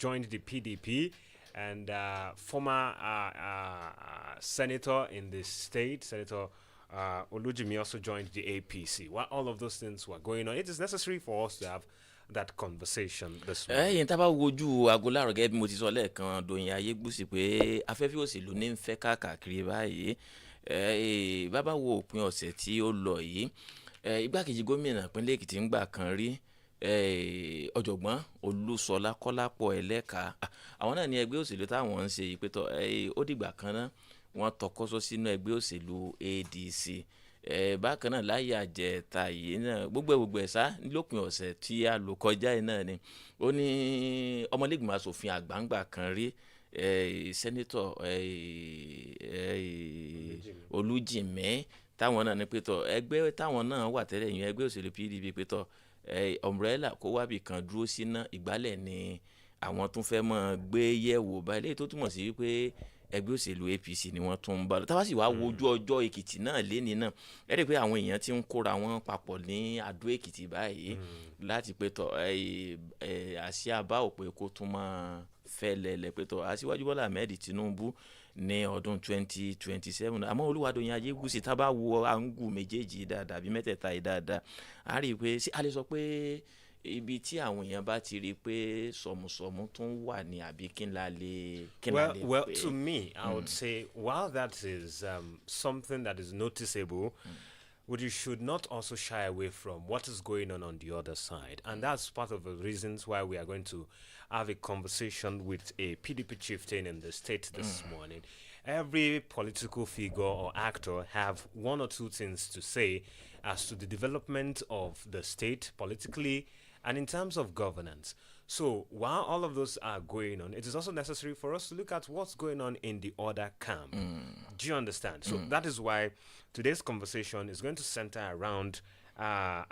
joined the PDP, and former senator in the state, Senator Olujimi, also joined the APC. While all of those things were going on, it is necessary for us to have that conversation this morning. Yẹn tá bá wojú agolárò gẹ́gẹ́ bí mo ti sọ lẹ́ẹ̀kan Dòyìn Ayégbusi pé afẹ́fẹ́ òṣèlú ní ń fẹ́ káàkiri báyìí. Bàbá wo òpin ọ̀sẹ̀ tí ó lọ yìí, igbákejì gómìnà ìpínlẹ̀ Èkìtì ń gbà kan rí, ọ̀jọ̀gbọ́n Olúṣọlá Kọ́lápọ̀ Ẹlẹ́ka, àwọn náà ní ẹgbẹ́ òṣèlú táwọn ń ṣe ìpẹ́tọ̀ ó dìgbà kan náà wọ́n tọkọ́sọ́ sínú ẹgbẹ́ òṣèlú ADC. Bákan náà láyé àjẹta yìí náà gbogbo ẹ̀sá lópin ọ̀sẹ̀ tí a lò kọjá yìí náà ni ó ní ọmọlẹ́gbìmọ̀ asòfin àgbàǹgbà kan rí, sẹ́nitọ̀ Olújìmí, táwọn náà ní pẹ́tọ̀ ẹgbẹ́ táwọn náà wà tẹ́lẹ̀ yìí ẹgbẹ́ òṣèlú PDP pẹ́tọ̀ umbrella kó wábì kan dúró síná ìgbálẹ̀ ni àwọn tún fẹ́ mọ́ gbé yẹ̀wò báyìí léyìí tó túmọ̀ sí wípé ẹgbẹ́ òṣèlú APC ni wọ́n tún ń bá lọ. Tá bá sì wá wojú ọjọ́ Èkìtì náà léni náà ẹ rí i pé àwọn èèyàn ti ń kóra wọn papọ̀ ní Adó Èkìtì báyìí láti pé tọ́ àsíá bá òpè kó tún máa fẹ́ lẹ̀lẹ̀ pé tọ́ Aṣíwájú Bọ́lá Ahmed Tinubu ní ọdún 2027. Àmọ́ Olúwadòyìn Ayégbusi tá bá wo àǹgù méjèèjì dáadáa bí mẹ́tẹ̀ẹ̀ta yìí dáadáa a rí i pé a lè sọ pé ibi tí àwọn èèyàn bá ti rí i pé sọ̀mùsọ̀mù tún wà ní àbí kí n la lè Well, to me, I would say, while that is something that is noticeable, but you should not also shy away from what is going on the other side. And that's part of the reasons why we are going to have a conversation with a PDP chieftain in the state this morning. Every political figure or actor have one or two things to say as to the development of the state politically and in terms of governance. So while all of those are going on, it is also necessary for us to look at what's going on in the other camp. Do you understand? So that is why today's conversation is going to center around it's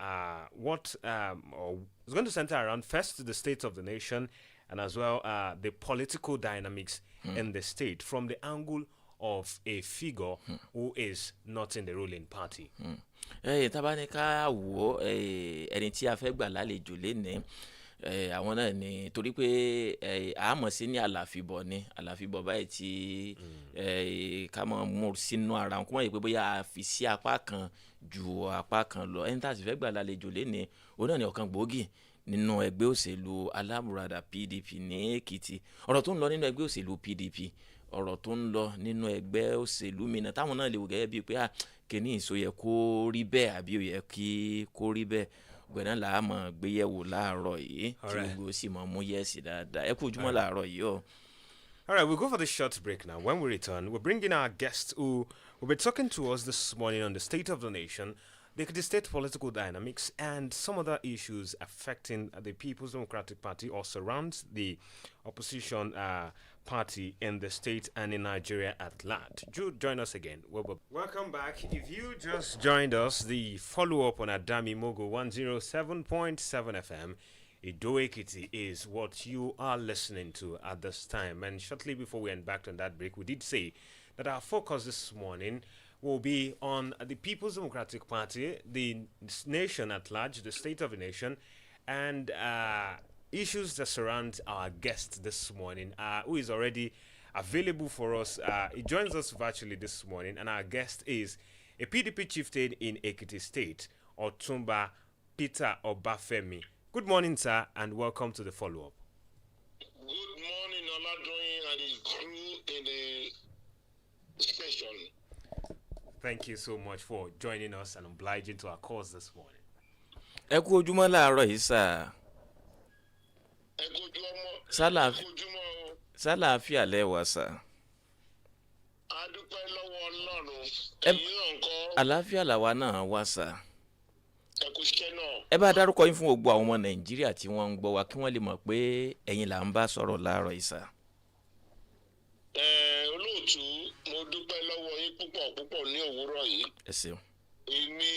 going to center around first the state of the nation and as well the political dynamics in the state from the angle of a figure who is not in the ruling party. Tábà ní ká wò ẹni tí a fẹ́ gbà lálejò lénìí àwọn náà ni torí pé àmọ̀ sí ní àlàfíbọ̀ ni àlàfíbọ̀ báyìí tí ká mọ̀ mú sínú ara wọn kó mọ̀ yìí pé bóyá a fi sí apá kan ju apá kan lọ. Ẹni tá a sì fẹ́ gbà lálejò lénìí òun náà ni ọ̀kan gbòógì nínú ẹgbẹ́ òṣèlú alábùradà PDP ní Èkìtì. Ọ̀rọ̀ tó ń lọ nínú ẹgbẹ́ òṣèlú PDP, ọ̀rọ̀ tó ń lọ nínú ẹgbẹ́ òṣèlú mìíràn táwọn náà lè wò gẹ́gẹ́ bíi pé kìíní ìṣó yẹ kó rí bẹ́ẹ̀ àbí ó yẹ kí kó rí bẹ́ẹ̀ gbẹ̀dán làá mọ̀ gbéyẹ̀wò láàárọ̀ yìí tí gbogbo sì mọ̀ mú yẹ̀sì dáadáa. Ẹ kú ojúmọ́ láàárọ̀ yìí o. All right, we'll go for the short break now. When we return, we're bringing our guest who will be talking to us this morning on the state of the nation, the state political dynamics, and some other issues affecting the People's Democratic Party or surround the opposition party in the state and in Nigeria at large. Do join us again. Welcome back. If you just joined us, the follow-up on Adamimogo 107.7 FM Edo Ekiti is what you are listening to at this time. And shortly before we embarked on that break, we did say that our focus this morning will be on the People's Democratic Party, the nation at large, the state of the nation, and issues that surround our guest this morning, who is already available for us. He joins us virtually this morning, and our guest is a PDP chieftain in Ekiti State, Otumba Peter Obafemi. Good morning, sir, and welcome to the follow-up. Good morning, Oladoyin and his crew in the station. Thank you so much for joining us and obliging to our cause this morning. Ẹ kú ojúmọ́ láàárọ̀ yìí sà. Ẹ kú ojúmọ́. Sálàáfíà lẹ́wà sà. A dúpẹ́ lọ́wọ́ Ọlọ́run. Ẹ̀yin náà ńkọ́? Àlàáfíà làwa náà wà sà. Ẹ kú iṣẹ́ náà. Ẹ bá dárúkọ yín fún gbogbo àwọn ọmọ Nàìjíríà tí wọ́n ń gbọ́ wa kí wọ́n lè mọ̀ pé ẹ̀yin là ń bá sọ̀rọ̀ láàárọ̀ yìí sà. Olóòtú, mo dúpẹ́ lọ́wọ́ yín púpọ̀ ní òwúrọ̀ yìí. Ẹ ṣeun. Èmi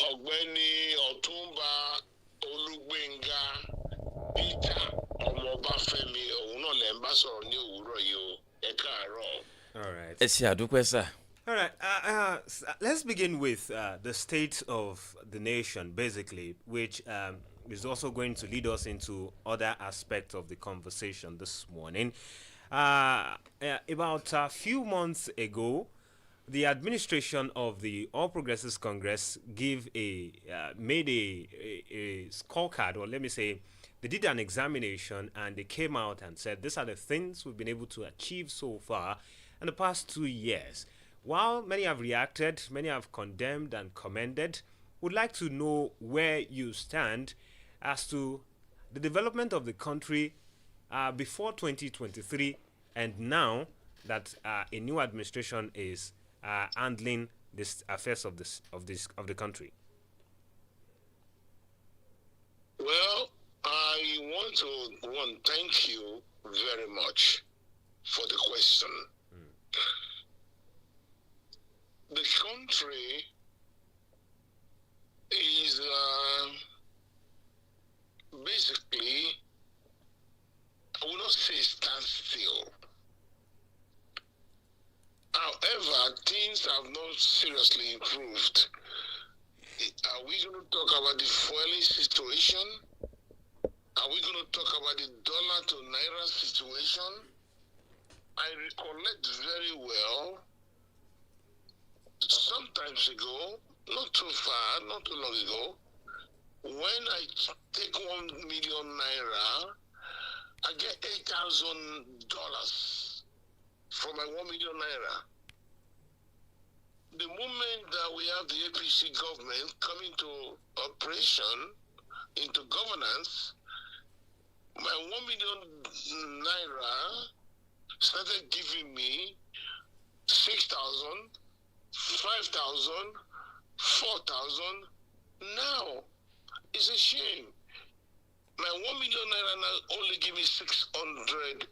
Ọ̀gbẹ́ni Ọ̀túnba Olúgbénga Peter Ọmọbáfẹ́mi òun náà lẹ́ ń bá sọ̀rọ̀ ní òwúrọ̀ yìí o. Ẹ káàárọ̀. All right. Ẹ ṣé àdúpẹ́ sà. All right. Let's begin with the state of the nation, basically, which is also going to lead us into other aspects of the conversation this morning. About a few months ago, the administration of the All Progressives Congress made a scorecard, or let me say, they did an examination and they came out and said these are the things we've been able to achieve so far in the past 2 years. While many have reacted, many have condemned and commended, would like to know where you stand as to the development of the country before 2023 and now that a new administration is handling this affairs of the country. Well, I want to thank you very much for the question. The country is basically, I will not say standstill. However, things have not seriously improved. Are we going to talk about the fueling situation? Are we going to talk about the dollar to naira situation? I recollect very well, sometimes ago, not too far, not too long ago, when I take 1 million naira, I get $8,000 from my 1 million naira. The moment that we have the APC government coming to operation, into governance, my 1 million naira started giving me 6,000, 5,000, 4,000. Now, it's a shame. My 1 million naira now only give me $600.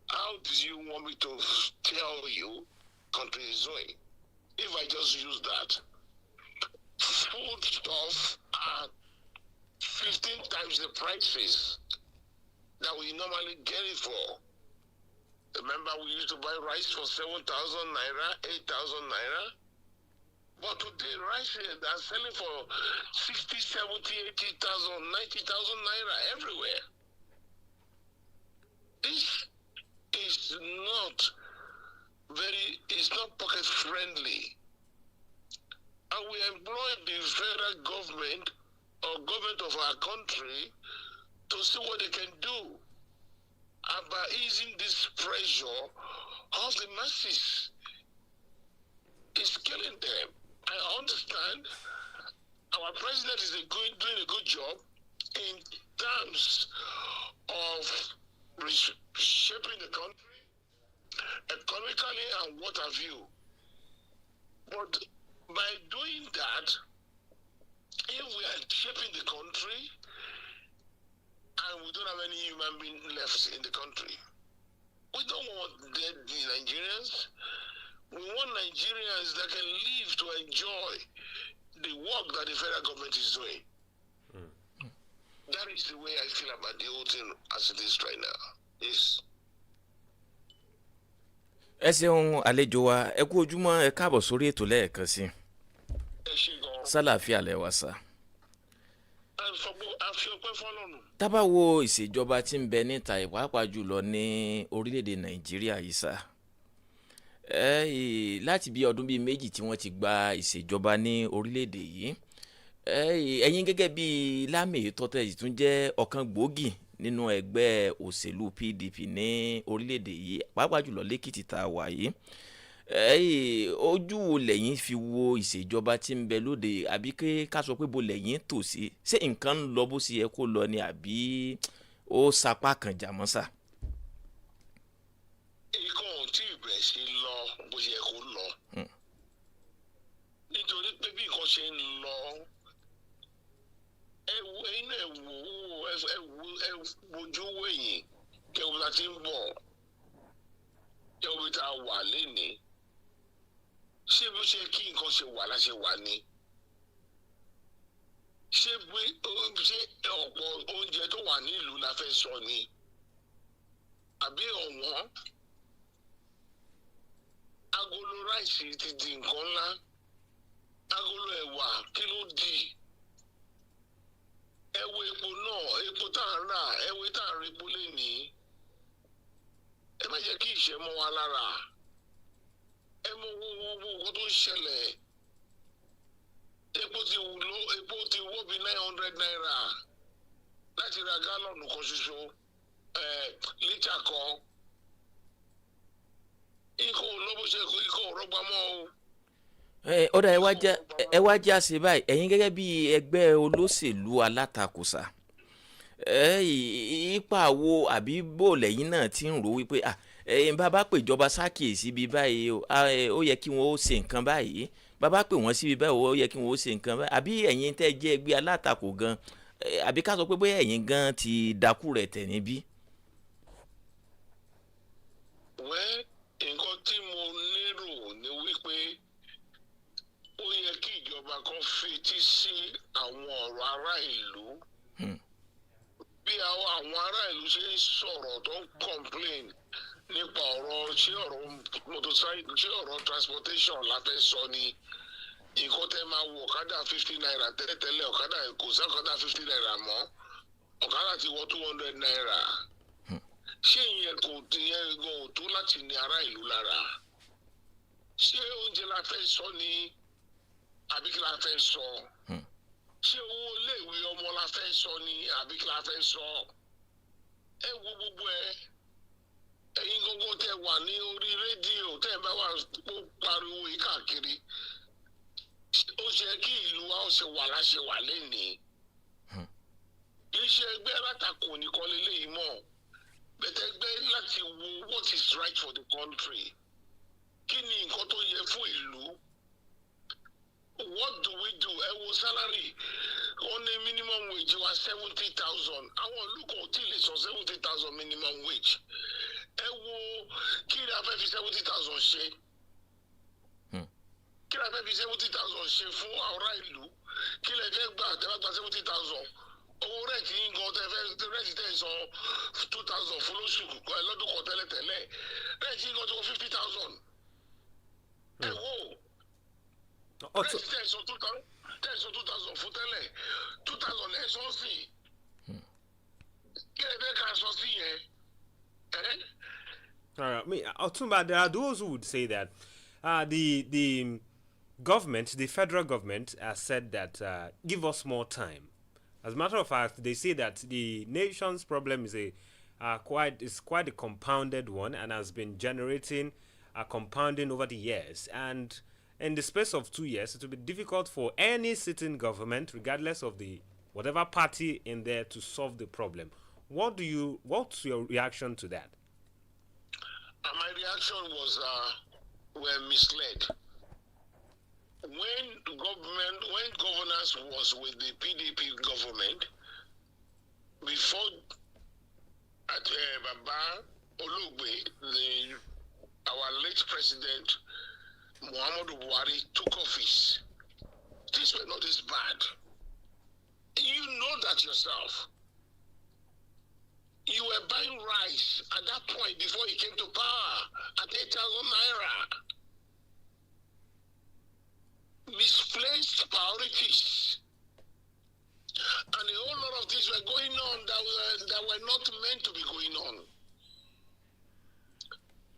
How do you want me to tell you country is doing? If I just use that, food stuff are 15 times the prices that we normally get it for. Remember, we used to buy rice for 7,000 naira, 8,000 naira. But today, rice are selling for 60, 70, 80,000, 90,000 naira everywhere. This is not pocket friendly. And we employ the federal government or government of our country to see what they can do about easing this pressure of the masses. It's killing them. I understand our president is doing a good job in terms of reshaping the country economically and what have you. But by doing that, if we are shaping the country and we don't have any human being left in the country, we don't want dead Nigerians. We want Nigerians that can live to enjoy the work that the federal government is doing. That is the way I feel about the whole thing as it is right now. Yes. ẹ ṣeun àlejò wa, ẹ kú ojúmọ́, ẹ káàbọ̀ sórí ètò lẹ́ẹ̀kan sí. Sálàáfíà lẹ wà sá. Tá bá wo ìṣèjọba tí ń bẹ níta pàápàá jùlọ ní orílẹ̀-èdè Nàìjíríà yìí sá, láti bí ọdún bíi méjì tí wọ́n ti gba ìṣèjọba ní orílẹ̀-èdè yìí, ẹ̀yin gẹ́gẹ́ bí Lámì tọ́tẹ̀ tún jẹ́ ọ̀kan gbòógì nínú ẹgbẹ́ òṣèlú PDP ní orílẹ̀-èdè yìí pàápàá jùlọ lẹ́kìtì tá a wà yìí, ojú wo lẹ́yìn fi wo ìṣèjọba tí ń bẹ lóde, àbí ká sọ pé bo lẹ́yìn tò sí, ṣé nǹkan ń lọ bó ṣe yẹ kó lọ ni àbí ó sapá kan jà mọ́ sà? Ikọ̀ ò tí ì bẹ̀rẹ̀ sí lọ bó ṣe yẹ kó lọ. Nítorí pé bí nǹkan ṣe ń lọ, ẹ wojú wẹ̀yìn kẹwù la ti ń bọ̀, kẹwù tá a wà lénìí. Ṣé bó ṣe kí nǹkan ṣe wà láṣẹ wà ni? Ṣé ọ̀pọ̀ oúnjẹ tó wà nílùú la fẹ́ sọ ni? Àbí ọ̀wọ́n? Agolo ráìsì ti di nǹkan ńlá. Agolo ẹ̀wà kí ló dì? ẹ wo epo náà, epo tá à ń rà, ẹ wo tá à ń repo lénìí. Ẹ má jẹ́ kí ìṣẹ́ mọ́ wa lára. Ẹ mọ wo nǹkan tó ń ṣẹlẹ̀. Epo ti wọ́ bí 900 naira láti ra gálọ̀nù kan ṣoṣo, lítà kan. Ikọ̀ olóbóṣe ikọ̀ ọ̀rọ̀gbà mọ́ o. Ọ̀dà ẹ wá já sí báyìí ẹ̀yin gẹ́gẹ́ bí ẹgbẹ́ olóṣèlú alátakò sá ipa wo àbí bó lẹ́yìn náà ti ń rò wípé bàbá pè ìjọba ṣàkíyèsí bíi báyìí ó yẹ kí wọ́n ó ṣe nǹkan báyìí bàbá pè wọ́n síbi báyìí ó yẹ kí wọ́n ó ṣe nǹkan báyìí àbí ẹ̀yin tẹ́ jẹ́ ẹgbẹ́ alátakò gan àbí ká sọ pé bóyá ẹ̀yin gan ti dákú rẹ̀ tẹ̀ níbí. Nǹkan tí mo lérò ni wípé ó yẹ kí ìjọba kan fetí sí àwọn ọ̀rọ̀ ará ìlú. Bí àwọn ará ìlú ṣe ń sọ̀rọ̀ tó ń complain nípa ṣé ọ̀rọ̀ motorcycle, ṣé ọ̀rọ̀ transportation la fẹ́ sọ ni. Nǹkan tẹ́ máa wọ ọ̀kadà 50 naira tẹ́lẹ̀tẹ́lẹ̀, ọ̀kadà kò sí ọ̀kadà 50 naira mọ́, ọ̀kadà ti wọ 200 naira. Ṣé ìyẹn kò tó láti ní ará ìlú lára? Ṣé oúnjẹ la fẹ́ sọ ni àbí kí la fẹ́ sọ? Ṣé owó iléèwé ọmọ la fẹ́ sọ ni àbí kí la fẹ́ sọ? Ẹ wo gbogbo ẹ̀yin gbogbo tẹ́ wà ní orí rédíò tẹ́ bá wà pariwo yìí káàkiri. Ó ṣe kí ìlú wa ó ṣe wà láṣẹ wà lénìí. Iṣẹ́ ẹgbẹ́ alátakò nìkan lélẹ́yìí mọ̀. Bẹ̀tẹ̀ ẹgbẹ́ láti wo what is right for the country. Kí ni nǹkan tó yẹ fún ìlú? What do we do? Ẹ wo salary. Wọ́n ní minimum wage wa 70,000. Àwọn ìlú kan ò tí ì lè sọ 70,000 minimum wage. Ẹ wo kí ni a fẹ́ fi 70,000 ṣe? Kí ni a fẹ́ fi 70,000 ṣe fún ará ìlú? Kí lẹ fẹ́ gbà tẹ́ bá gba 70,000? Owó rẹ̀tì yín gan rẹ̀tì tẹ̀ sọ 2,000 fún lóṣù lọ́dún kan tẹ́lẹ̀tẹ́lẹ̀. Rẹ̀tì yín gan tó 50,000. Ẹ wo. Rẹ̀tì tẹ̀ sọ 2,000 fún tẹ́lẹ̀, 2,000 ẹ̀ sọ sí. Kí lẹ fẹ́ ká sọ sí yẹn? All right, Otumba, there are those who would say that the government, the federal government, has said that give us more time. As a matter of fact, they say that the nation's problem is quite a compounded one and has been generating compounding over the years. And in the space of 2 years, it will be difficult for any sitting government, regardless of whatever party in there, to solve the problem. What's your reaction to that? My reaction was we're misled. When governance was with the PDP government, before Baba Olugbe, our late president Muhammadu Buhari took office, things were not this bad. You know that yourself. You were buying rice at that point before he came to power at 8,000 naira. Misplaced priorities. And a whole lot of things were going on that were not meant to be going on.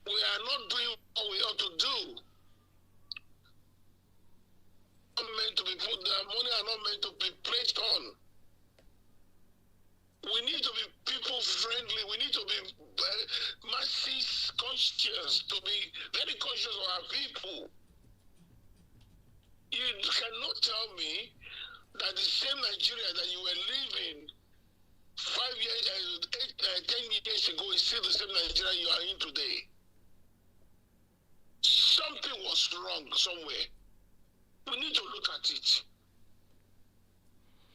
We are not doing what we ought to do. Not meant to be put, the money are not meant to be placed on. We need to be people friendly. We need to be masses conscious, to be very conscious of our people. You cannot tell me that the same Nigeria that you were living 5 years, 10 years ago is still the same Nigeria you are in today. Something was wrong somewhere. We need to look at it.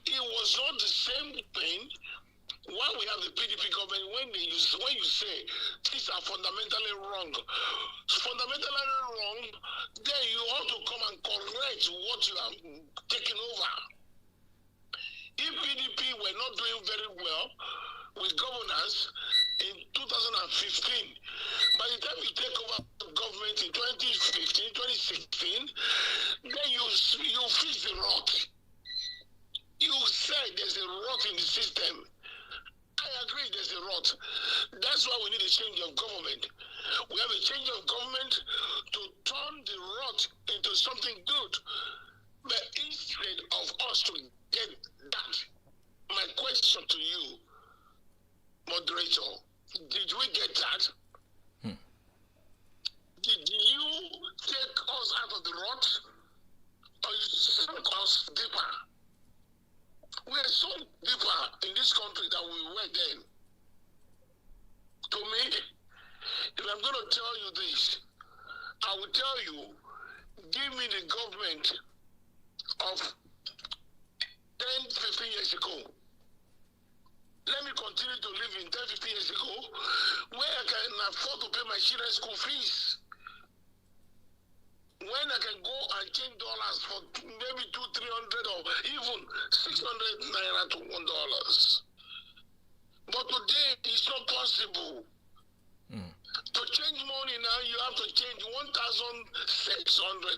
It was not the same thing. Why we have the PDP government, when you say things are fundamentally wrong, then you ought to come and correct what you have taken over. If PDP were not doing very well with governance in 2015, by the time you take over government in 2015, 2016, then you fix the rot. You said there's a rot in the system. I agree there's a rot. That's why we need a change of government. We have a change of government to turn the rot into something good. But instead of us to get that, my question to you, moderator, did we get that? Did you take us out of the rot, or you sunk us deeper? We are so deeper in this country than we were then. To me, if I'm going to tell you this, I will tell you, give me the government of 10, 15 years ago. Let me continue to live in 10, 15 years ago, where I can afford to pay my children's school fees. When I can go and change dollars for maybe $200, $300, or even $600 to $1. But today it's not possible. To change money now, you have to change $1,600, 1,600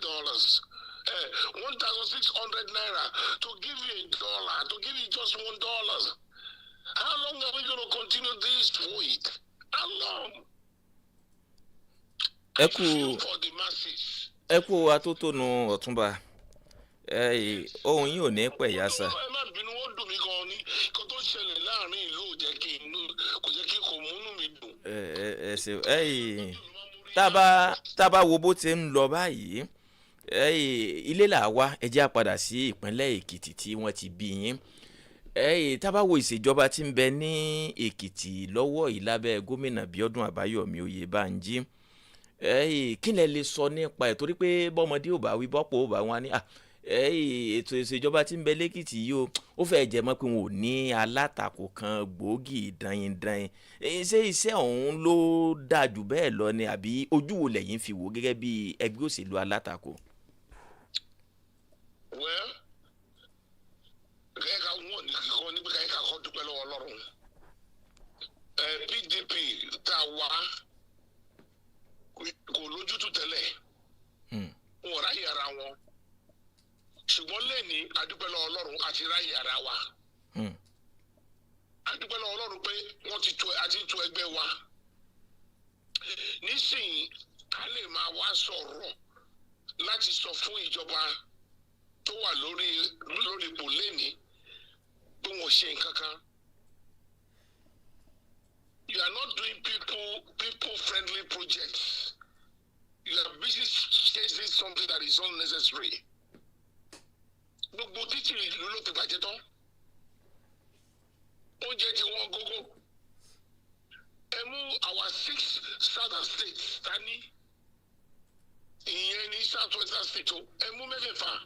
naira to give you $1, to give you just $1. How long are we going to continue this for it? How long? For the masses. ẹ kú atótónu Ọ̀túnba ohun yìí ò ní pẹ̀ yá sá. ẹ má bínú, ó dùn mí gan ni kó tó ṣẹlẹ̀ láàrin ìlú kò jẹ́ kí kò múnú mi dùn. ẹ ṣe tá a bá wo bó ti ń lọ báyìí ilé là wá ẹ jẹ́ á padà sí ìpínlẹ̀ Èkìtì tí wọ́n ti bí yín. Tá a bá wo ìṣèjọba tí ń bẹ ní Èkìtì lọ́wọ́ yìí lábẹ́ gómìnà Bíọ́dún Àbáyọ̀mí Oyèbánjí, kí lẹ lè sọ nípa ẹ̀, torí pé bọ́mọdé ò bá wí bọ́pọ̀ ò bá wọn ní ètò ìṣèjọba tí ń bẹ lẹ́kìtì yìí ó fẹ́ jẹ́ mọ́ pé wọn ò ní alátakò kan gbòógì danyin-danyin. Ṣé iṣẹ́ ọ̀hún ló dáa jù bẹ́ẹ̀ lọ ni, àbí ojú wo lẹ́yìn fi wò gẹ́gẹ́ bí ẹgbẹ́ òṣèlú alátakò? Well, kẹ́kẹ́ wọ́n ní kíkọ́ níbi kẹ́kẹ́ kọ́ dúpẹ́ lọ́wọ́ Ọlọ́run. PDP tá a wá kò lójútùú tẹ́lẹ̀, wọn ò ráyè ara wọn, ṣùgbọ́n lẹ́ni adúpẹ́ lọ́wọ́ Ọlọ́run àti ráyè ara wa. Adúpẹ́ lọ́wọ́ Ọlọ́run pé wọ́n ti tó ẹgbẹ́ wa. Nísìnyí a lè máa wá sọ̀rọ̀ láti sọ fún ìjọba tó wà lórí ipò lẹ́ni pé wọ́n ṣe nǹkan kan. You are not doing people friendly projects. You are busy chasing something that is unnecessary. Gbogbo títì ìlú ló ti bàjẹ́ tán. Oúnjẹ tí wọ́n gógó. Ẹ mú our 6 southern states tání. Ìyẹn ní South Western state o. Ẹ mú mẹ́fẹ̀ẹ̀fà.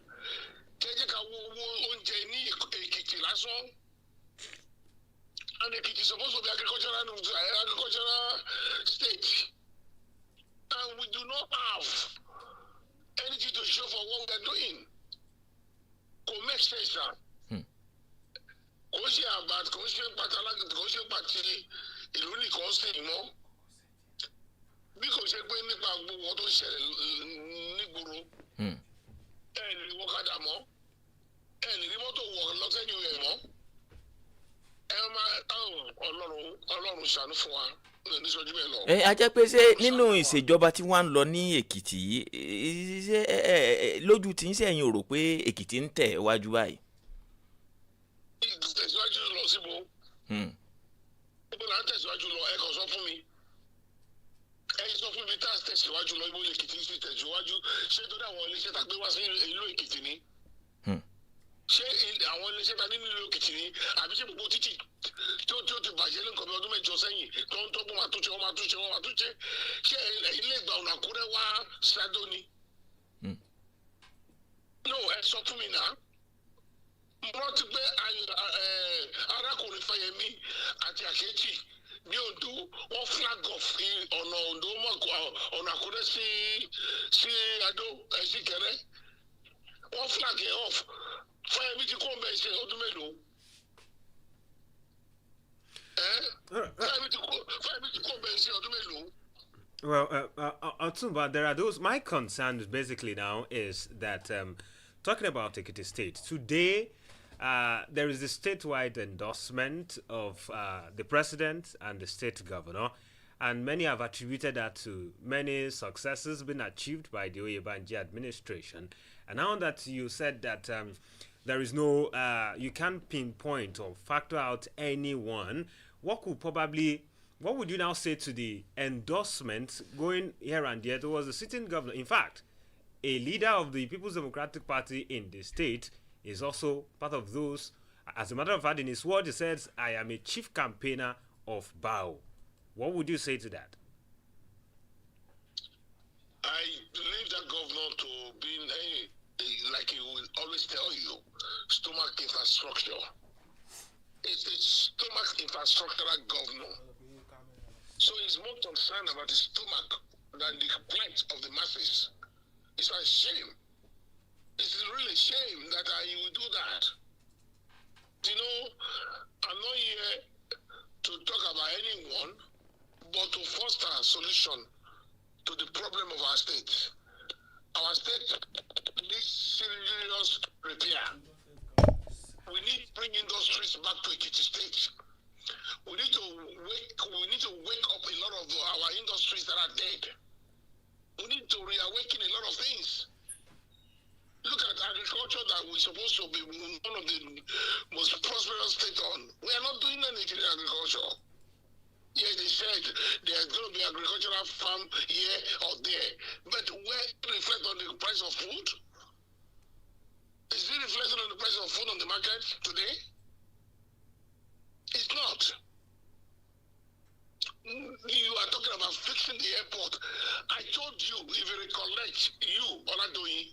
Kẹ́jẹ́ ká wo owó oúnjẹ ní Èkìtì lásán. And Ekiti is supposed to be agricultural state. And we do not have anything to show for what we are doing. Kò make sense, sir. Kò ṣe àbàt, kò ṣe pàtì ìlú nìkan sí ìmọ̀. Bí kò ṣe pé nípa gbogbo tó ṣẹlẹ̀ nígboro. Ẹ lè wọ́kadà mọ́. Ẹ lè rí mọ́tò wọ̀ lọ́sẹ̀yìn rẹ̀ mọ́. Ọlọ́run ṣàánú fún wa níṣojú bẹ́ẹ̀ lọ. A jẹ́ pé ṣé nínú ìṣèjọba tí wọ́n ń lọ ní Èkìtì yìí ṣé lójú tí ń sẹ́yìn rò pé Èkìtì ń tẹ̀ wájú báyìí? Tẹ̀síwájú lọ síbo. Ibo là ń tẹ̀síwájú lọ, ẹ kàn sọ fún mi. Ẹ sọ fún mi tá a tẹ̀síwájú lọ, ibo Èkìtì sì tẹ̀síwájú. Ṣé tó dé àwọn iléeṣẹ́ tá a gbé wá sí ìlú Èkìtì ni? Ṣé àwọn iléeṣẹ́ ta nínú ìlú Èkìtì ni, àbí ṣé gbogbo títì tó ti bàjẹ́ ní nǹkan bí ọdún mẹ́jọ sẹ́yìn tó ń tọ́gbọ́n máa túnṣe wọ́n máa túnṣe ṣé ilé ìgbà ọ̀nà Àkúrẹ́ wá ṣáájú ni? No, ẹ sọ fún mi náà. Mo rántí pé arákùnrin Fáyẹmí àti Àkẹ́tì ní Oǹdó wọ́n flag off ọ̀nà Oǹdó ọ̀nà Àkúrẹ́ sí Adó sí Kẹrẹ. Wọ́n flag it off. Fáyẹmí ti kó mbẹ́ ṣe ọdún mélòó? Fáyẹmí ti kó mbẹ́ ṣe ọdún mélòó? Well, Otunba, there are those. My concern basically now is that talking about Ekiti State today, there is a statewide endorsement of the president and the state governor, and many have attributed that to many successes being achieved by the Oyèbánjí administration. And now that you said that there is no, you can't pinpoint or factor out anyone, what would you now say to the endorsement going here and there towards the sitting governor? In fact, a leader of the People's Democratic Party in the state is also part of those. As a matter of fact, in his word, he says, I am a chief campaigner of BAO. What would you say to that? I believe that governor to be like he will always tell you, stomach infrastructure. It's a stomach infrastructural governor. So he's more concerned about his stomach than the plight of the masses. It's a shame. It's really a shame that he will do that. You know, I'm not here to talk about anyone, but to foster a solution to the problem of our state. Our state needs serious repair. We need to bring industries back to Ekiti State. We need to wake up a lot of our industries that are dead. We need to reawaken a lot of things. Look at agriculture that we're supposed to be one of the most prosperous states on. We are not doing anything in agriculture. Yeah, they said there's going to be agricultural farm here or there. But where it reflect on the price of food? Is it reflecting on the price of food on the market today? It's not. You are talking about fixing the airport. I told you, if you recollect, Oladoyin,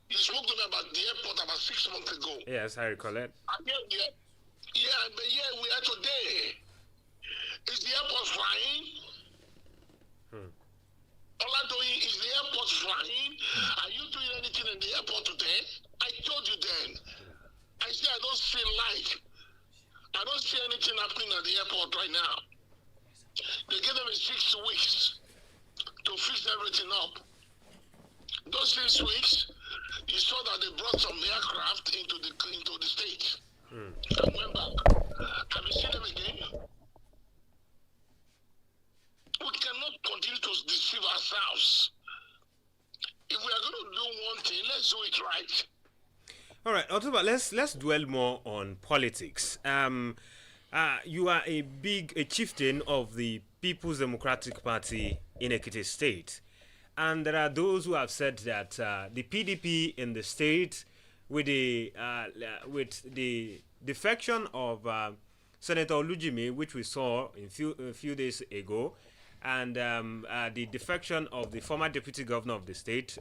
you spoke to me about the airport about 6 months ago. Yes, I recollect. But here we are today. Is the airport flying? Oladoyin, is the airport flying? Are you doing anything in the airport today? I told you then. I said I don't see light. I don't see anything happening at the airport right now. They gave them 6 weeks to fix everything up. Those 6 weeks, you saw that they brought some aircraft into the state and went back. Have you seen them again? We cannot continue to deceive ourselves. If we are going to do one thing, let's do it right. All right, Otuba, let's dwell more on politics. You are a chieftain of the People's Democratic Party in Ekiti State, and there are those who have said that the PDP in the state, with the defection of Senator Olujimi, which we saw a few days ago, and the defection of the former deputy governor of the state,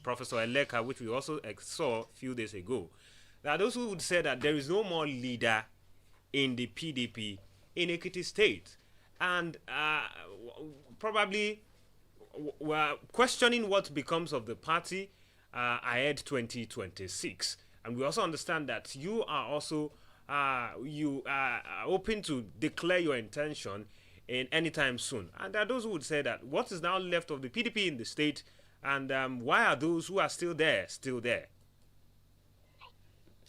Professor Eleka, which we also saw a few days ago. There are those who would say that there is no more leader in the PDP in Ekiti State, and probably we're questioning what becomes of the party ahead 2026. And we also understand that you are also open to declare your intention in anytime soon. And there are those who would say that what is now left of the PDP in the state, and why are those who are still there still there?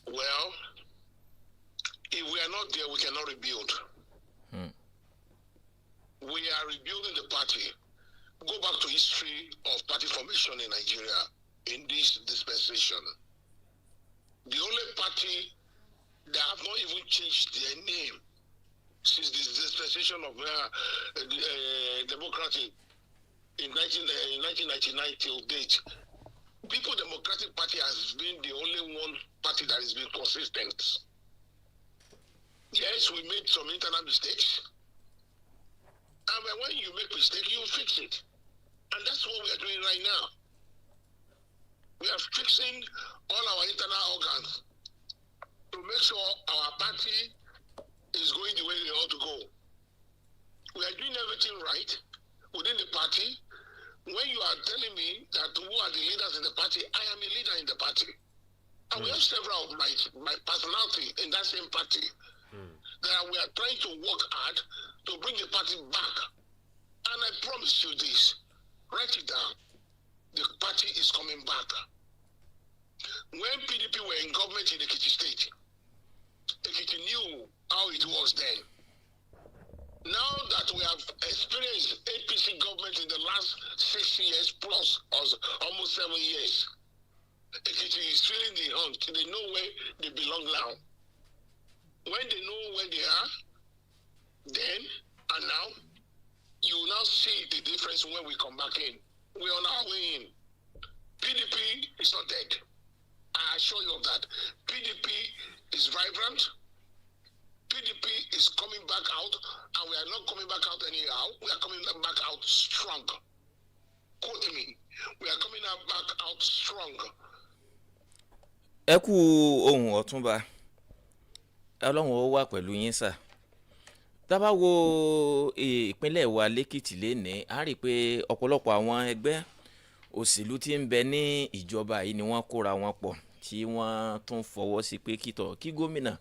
Well, if we are not there, we cannot rebuild. We are rebuilding the party. Go back to history of party formation in Nigeria in this dispensation. The only party that have not even changed their name since this dispensation of democratic in 1999 till date. People Democratic Party has been the only one party that has been consistent. Yes, we made some internal mistakes. And when you make mistake, you fix it. And that's what we are doing right now. We are fixing all our internal organs to make sure our party is going the way they ought to go. We are doing everything right within the party. When you are telling me that who are the leaders in the party, I am a leader in the party. And we have several of my personality in that same party. That we are trying to work hard to bring the party back. And I promise you this, write it down. The party is coming back. When PDP were in government in Ekiti State, Ekiti knew how it was then. Now that we have experienced APC government in the last 6 years plus, or almost 7 years, Ekiti is feeling the hunt. They know where they belong now. When they know where they are, then and now, you will now see the difference when we come back in. We're on our way in. PDP is not dead. I assure you of that. PDP is vibrant. PDP is coming back out, and we are not coming back out anyhow. We are coming back out strong. Quote me. We are coming back out strong. Ẹ kú ohun Ọ̀túnba. Ọlọ́run ó wà pẹ̀lú yín sà. Tá bá wo ìpínlẹ̀ wa l'Ékìtì lénìí, a rí pé ọ̀pọ̀lọpọ̀ àwọn ẹgbẹ́ òṣèlú tí ń bẹ ní ìjọba yìí ni wọ́n kóra wọn pọ̀ tí wọ́n tún fọwọ́ sí pé kí gómìnà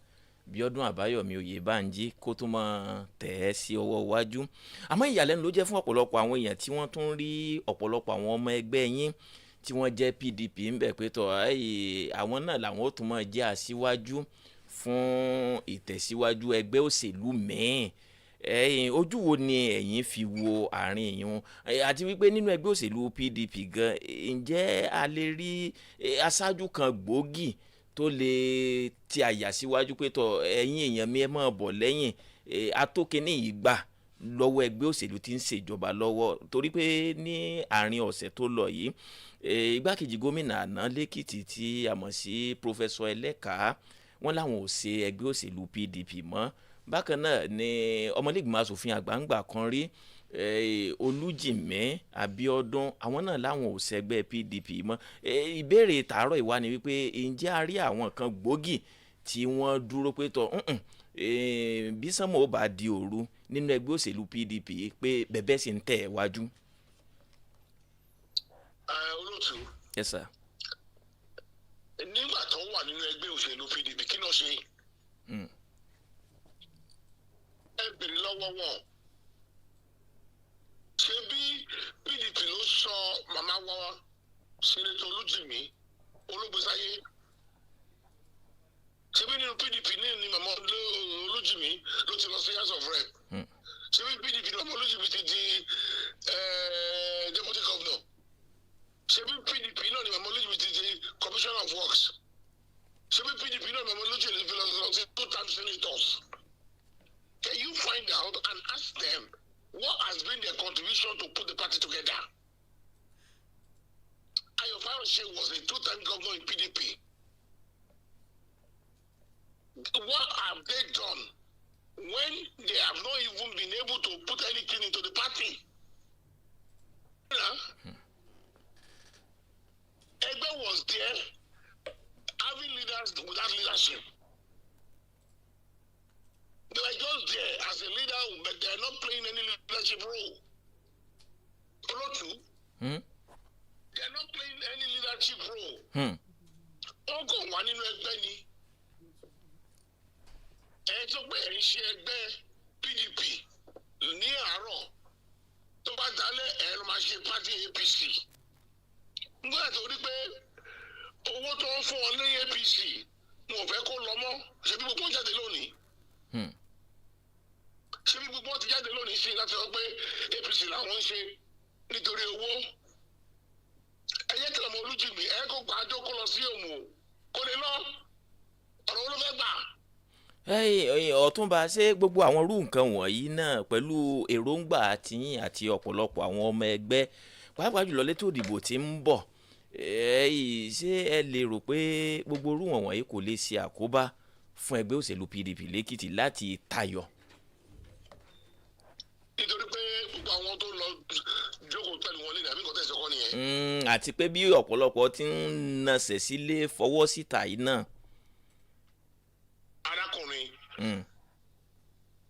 Bíọ́dún Àbáyọ̀mí Oyèbánjí kó tó máa tẹ̀ ẹ́ sí ọwọ́ iwájú. Àmọ́ ìyàlẹ́nu ló jẹ́ fún ọ̀pọ̀lọpọ̀ àwọn èèyàn tí wọ́n tún rí ọ̀pọ̀lọpọ̀ àwọn ọmọ ẹgbẹ́ yín tí wọ́n jẹ́ PDP ń bẹ̀ pé tọ́ àwọn náà làwọn ó tún máa jẹ́ aṣíwájú fún ìtẹ̀síwájú ẹgbẹ́ òṣèlú mẹ́ẹ̀. Ojú wo ni ẹ̀yin fi wo àárín yìí àti wípé nínú ẹgbẹ́ òṣèlú PDP gan ǹjẹ́ a lè rí aṣáájú kan gbòógì tó lè ti àyà síwájú pé tọ́ ẹ̀yin èèyàn mi ẹ máa bọ̀ lẹ́yìn atókèní yìí gbà lọ́wọ́ ẹgbẹ́ òṣèlú tí ń ṣèjọba lọ́wọ́ torí pé ní àárín ọ̀sẹ̀ tó lọ yìí igbákejì gómìnà àná l'Ékìtì tí a mọ̀ sí Professor Ẹlẹ́kàá wọ́n láwọn ò ṣe ẹgbẹ́ òṣèlú PDP mọ́. Bákan náà ni ọmọlẹ́gbìmọ̀ asòfin àgbàǹgbà kan rí Olújìmí Abíọ́dún àwọn náà láwọn ò ṣẹgbẹ́ PDP mọ́. Ìbéèrè tààrọ̀ ìwá ni wípé ǹjẹ́ a rí àwọn kan gbòógì tí wọ́n dúró pé tọ́ bí sánmọ̀ ó bá di òru nínú ẹgbẹ́ òṣèlú PDP pé bẹ̀bẹ̀ sì ń tẹ̀ wájú. Olóòtú. Yes sir. Nígbà tó wà nínú ẹgbẹ́ òṣèlú PDP kí ló ṣe? Ẹ bèrè lọ́wọ́ wọn. Ṣé bí PDP ló sọ màmá wa Senator Olújìmí Olóògbésáyé? Ṣé bí nínú PDP ní màmá Olújìmí ló ti lọ sí House of Rep? Ṣé bí PDP ní màmá Olújìmí ti di deputy governor? Ṣé bí PDP náà ni màmá Olújìmí ti di commissioner of works? Ṣé bí PDP náà ni màmá Olújìmí ti lọ sí 2-time senators? Can you find out and ask them what has been their contribution to put the party together? Ayegbusi was a 2-time governor in PDP. What have they done when they have not even been able to put anything into the party? Egbe was there having leaders without leadership. They were just there as a leader, but they are not playing any leadership role. They are not playing any leadership role. Ogo wà nínú ẹgbẹ́ ni. Tó pé ẹ̀ ń ṣe ẹgbẹ́ PDP ní àárọ̀ tó bá dalẹ̀ ẹ̀ ló máa ṣe party APC. Nígbà tó rí pé owó tó ń fún ọ ní APC wọn ò fẹ́ kó lọ mọ́ ṣe bí gbogbo wọn jáde lónìí. Ṣé bí gbogbo wọn ti jáde lónìí sí láti sọ pé APC làwọn ń ṣe nítorí owó? Ẹ yẹ kí ọmọ Olújìmí ẹ kó gbàjọ kó lọ sí òmù kó lè lọ ọ̀rọ̀ wo ló fẹ́ gbà? Ọ̀túnba ṣé gbogbo àwọn irú nǹkan wọ̀nyí náà pẹ̀lú èròǹgbà tiyín àti ọ̀pọ̀lọpọ̀ àwọn ọmọ ẹgbẹ́ pàápàá jùlọ létò ìdìbò tí ń bọ̀ ṣé ẹ lè rò pé gbogbo irú wọ̀nyí kò lè ṣe àkóbá fún ẹgbẹ́ òṣèlú PDP l'Ékìtì láti tayọ? Nítorí pé gbogbo àwọn tó lọ jókòó pẹ̀lú wọn lẹ́nu àbí nǹkan tẹ̀sán kọ́ nìyẹn. Àti pé bí ọ̀pọ̀lọpọ̀ ti ń nasẹ̀ sílé fọwọ́ síta yìí náà. Arákùnrin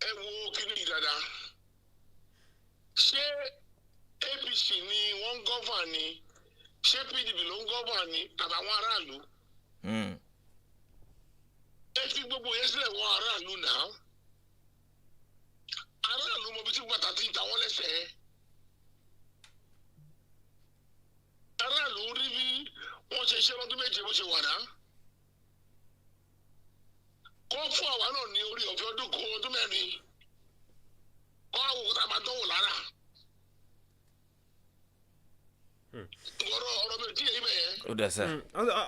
ẹ wo kíní yìí dáadáa. Ṣé APC ni wọ́n ń gọ́fà ni? Ṣé PDP ló ń gọ́fà ni? Àbàwọn aráàlú? Ẹ fi gbogbo yẹn sílẹ̀ wọ aráàlú náà. Aráàlú mọ bí tí bàtà ti ń ta wọ́n lẹ́sẹ̀. Aráàlú rí bí wọ́n ṣe ṣe lọ́dún méje bó ṣe wà náà. Kó fún ọdún kó ọdún mẹ́rin kọ́ àwọn òkúta máa dánwò lára.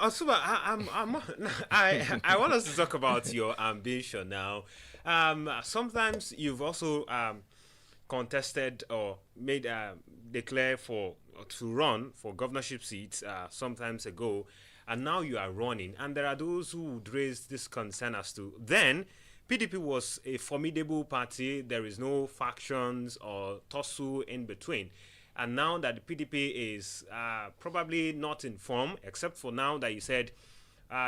Osuba, I want us to talk about your ambition now. Sometimes you've also contested or made declare to run for governorship seats sometimes ago, and now you are running. And there are those who would raise this concern as to then PDP was a formidable party. There is no factions or tussle in between. And now that the PDP is probably not in form, except for now that you said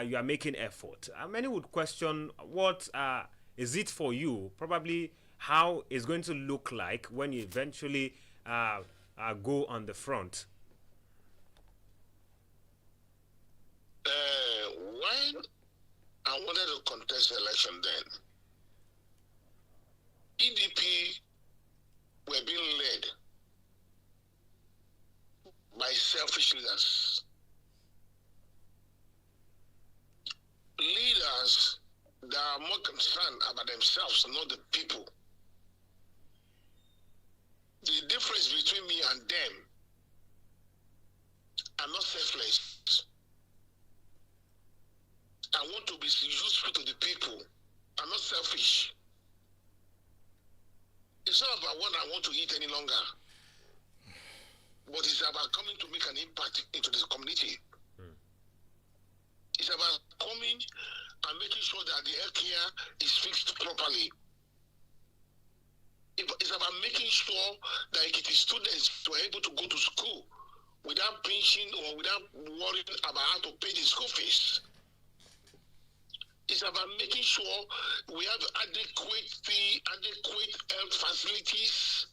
you are making effort. Many would question what is it for you, probably how it's going to look like when you eventually go on the front. When I wanted to contest the election then, PDP were being led by selfish leaders. Leaders that are more concerned about themselves, not the people. The difference between me and them, I'm not selfless. I want to be useful to the people. I'm not selfish. It's not about what I want to eat any longer, but it's about coming to make an impact into the community. It's about coming and making sure that the healthcare is fixed properly. It's about making sure that Ekiti students were able to go to school without pinching or without worrying about how to pay the school fees. It's about making sure we have adequate health facilities.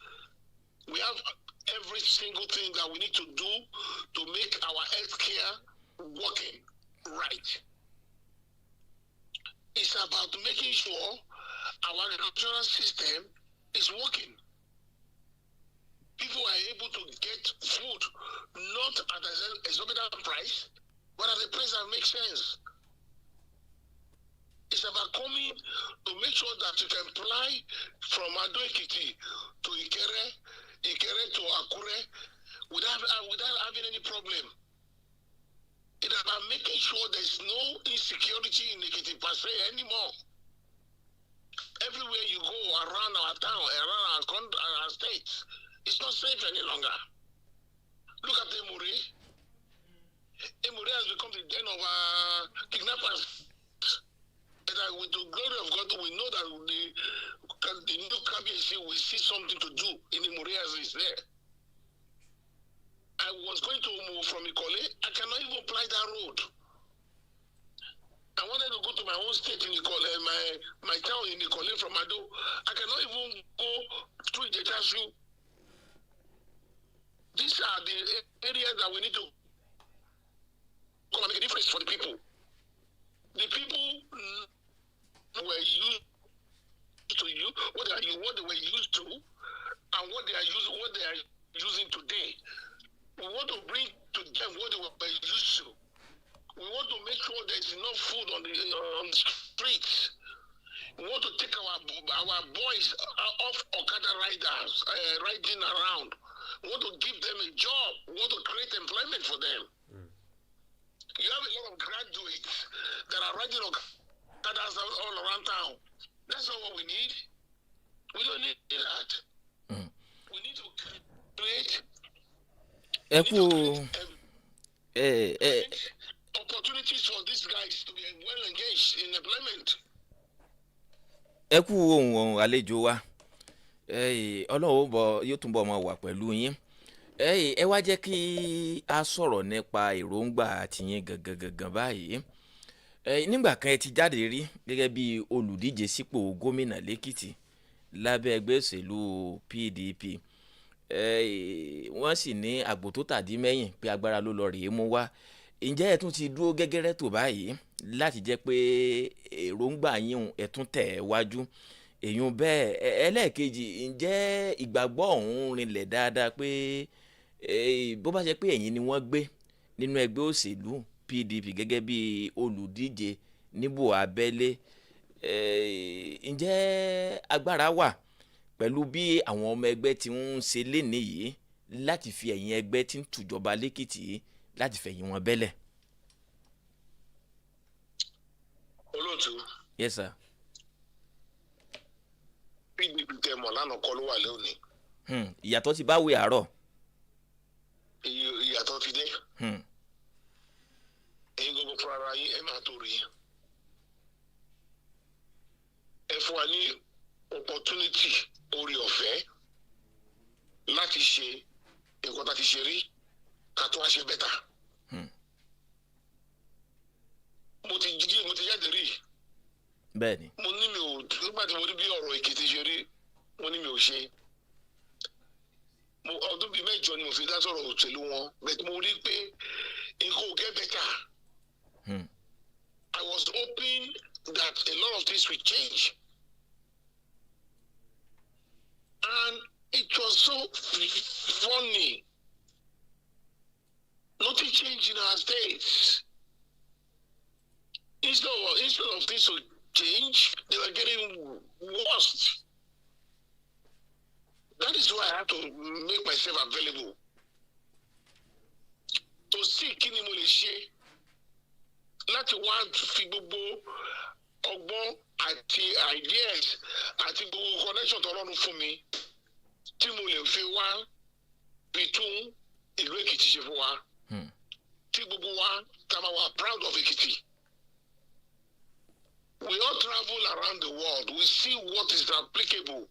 We have every single thing that we need to do to make our healthcare working right. It's about making sure our educational system is working. People are able to get food not at an exorbitant price, but at a price that makes sense. It's about coming to make sure that you can fly from Ado Ekiti to Ikere to Akure without having any problem. It's about making sure there's no insecurity in Ekiti per se anymore. Everywhere you go around our town, around our states, it's not safe any longer. Look at Emuri. Emuri has become the den of kidnappers. And with the glory of God, we know that the new cabinet will see something to do in Emuri as it's there. I was going to move from Ikole. I cannot even apply that road. I wanted to go to my own state in Ikole, my town in Ikole from Ado. I cannot even go through the Jashu. These are the areas that we need to come and make a difference for the people. The people were used to you, what they were used to, and what they are using today. We want to bring to them what they were used to. We want to make sure there's enough food on the streets. We want to take our boys off Okada riders, riding around. We want to give them a job. We want to create employment for them. You have a lot of graduates that are riding Okadas all around town. That's not what we need. We don't need that. We need to create opportunities for these guys to be well engaged in employment. Ẹ kú ohun àlejò wa. Ọlọ́run bọ̀ yóò túnbọ̀ máa wà pẹ̀lú yín. Ẹ wá jẹ́ kí a sọ̀rọ̀ nípa èròǹgbà tiyín gangan báyìí. Nígbà kan ẹ ti jáde rí gẹ́gẹ́ bí olùdíje sípò gómìnà lẹ́kìtì lábẹ́ ẹgbẹ́ òṣèlú PDP. Wọ́n sì ní àgbò tó tàdí mẹ́yìn pé agbára ló lọ rèé mú wá. Ǹjẹ́ ẹ tún ti dúró gẹ́gẹ́rẹ́ tó báyìí láti jẹ́ pé èròǹgbà yín ẹ tún tẹ̀ wájú? Èyún bẹ́ẹ̀ ẹlẹ́ẹ̀kejì, ǹjẹ́ ìgbàgbọ́ ọ̀hún rinlẹ̀ dáadáa pé bó bá ṣe pé ẹ̀yin ni wọ́n gbé nínú ẹgbẹ́ òṣèlú PDP gẹ́gẹ́ bí olùdíje níbò abẹ́lé, ǹjẹ́ agbára wà pẹ̀lú bí àwọn ọmọ ẹgbẹ́ tí ń ṣe lénìí yìí láti fi ẹ̀yìn ẹgbẹ́ tí ń tùjọba lẹ́kìtì láti fẹ̀yìn wọn bẹ́lẹ̀? olóòtú. Yes sir. PDP tẹ mọ̀ lánàá kọ́ ló wà lónìí. Ìyàtọ̀ ti bá wé àárọ̀. Ìyàtọ̀ ti dé. Ẹ̀yin gbogbo fúnra ara yín ẹ máa tó rí yín. Ẹ fún wa ní opportunity orí ọ̀fẹ́ láti ṣe nǹkan tá a ti ṣe rí ká tó wá ṣe bẹ́tà. Mo ti jáde rí. Bẹ́ẹ̀ni. Mo ní mi ò nígbà tí mo rí bí ọ̀rọ̀ Èkìtì ṣe rí mo ní mi ò ṣe. Ọdún bíi 8 ni mo fi dá sọ̀rọ̀ òṣèlú wọn bẹ́ẹ̀ mo rí pé nǹkan ò get better. I was hoping that a lot of things will change. And it was so funny. Nothing changed in our states. Instead of things to change, they were getting worse. That is why I have to make myself available to see kí ni mo lè ṣe láti wá fi gbogbo ọgbọ́n àti ideas àti gbogbo connection tó rọrùn fún mi tí mo lè fi wá fi tún ìlú Èkìtì ṣe fún wa tí gbogbo wa tá máa wà proud of Èkìtì. We all travel around the world. We see what is applicable.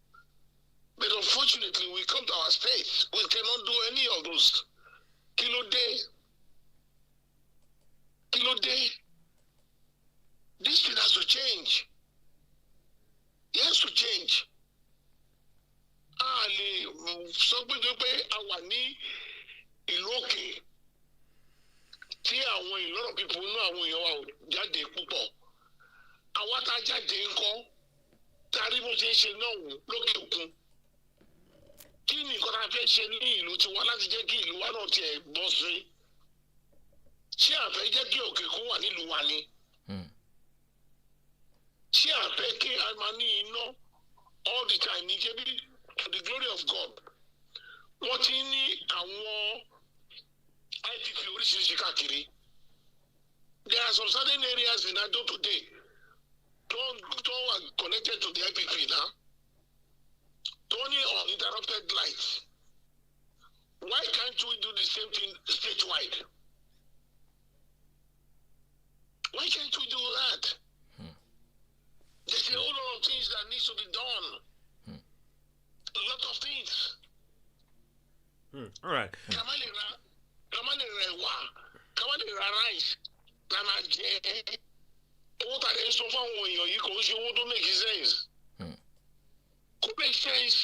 But unfortunately, we come to our states. We cannot do any of those. Kilo day. This thing has to change. It has to change. Sọ pé a wà ní ìlú òkè tí àwọn ìlọ́rọ̀ people nú àwọn èèyàn wa ò jáde púpọ̀. Àwọn tá a jáde ńkọ́ tarí bó ṣe ń ṣe náà wò lókè òkun. Kí ni nǹkan tá a fẹ́ ṣe ní ìlú tiwa láti jẹ́ kí ìlú wa náà tiẹ̀ bọ́ sí? Ṣé a fẹ́ jẹ́ kí òkè kó wà nílùú wa ni? Ṣé a fẹ́ kí a máa ní iná all the time ní ṣe bí to the glory of God? Wọ́n ti ní àwọn IPP oríṣiríṣi káàkiri. There are some certain areas in Ado today don't are connected to the IPP now. Only uninterrupted lights. Why can't we do the same thing statewide? Why can't we do that? There's a whole lot of things that needs to be done. A lot of things. All right. Kamani rice. Owó tàdé ń sọ fáwọn èèyàn yìí kò ń ṣe owó tó make sense. Could make sense.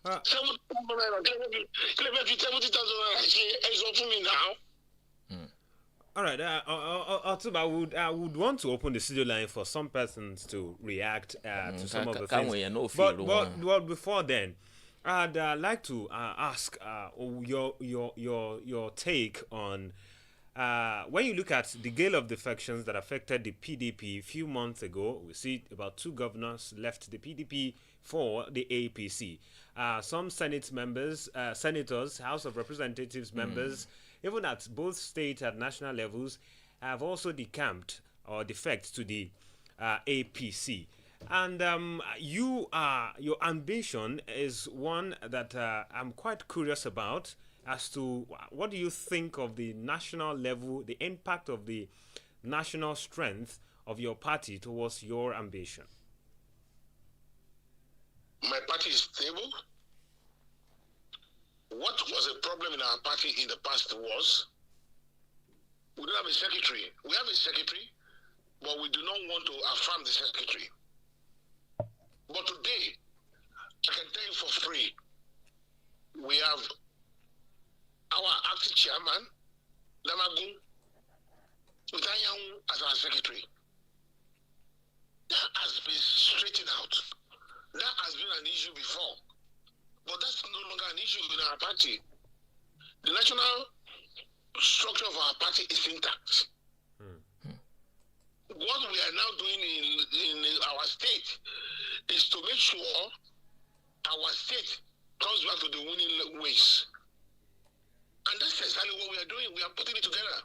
70,000 naira. Can I make 70,000 naira for me now? All right. Otuba, I would want to open the studio line for some persons to react to some of the things. But before then, I'd like to ask your take on when you look at the gale of defections that affected the PDP a few months ago. We see about 2 governors left the PDP for the APC. Some Senate members, senators, House of Representatives members, even at both state and national levels, have also decamped or defect to the APC. And your ambition is one that I'm quite curious about, as to what do you think of the national level, the impact of the national strength of your party towards your ambition? My party is stable. What was a problem in our party in the past was we don't have a secretary. We have a secretary, but we do not want to affirm the secretary. But today, I can tell you for free, we have our acting chairman, Lamagun, with Anyanwu as our secretary. That has been straightened out. That has been an issue before. But that's no longer an issue in our party. The national structure of our party is intact. what we are now doing in our state is to make sure our state comes back to the winning ways. And that's exactly what we are doing. We are putting it together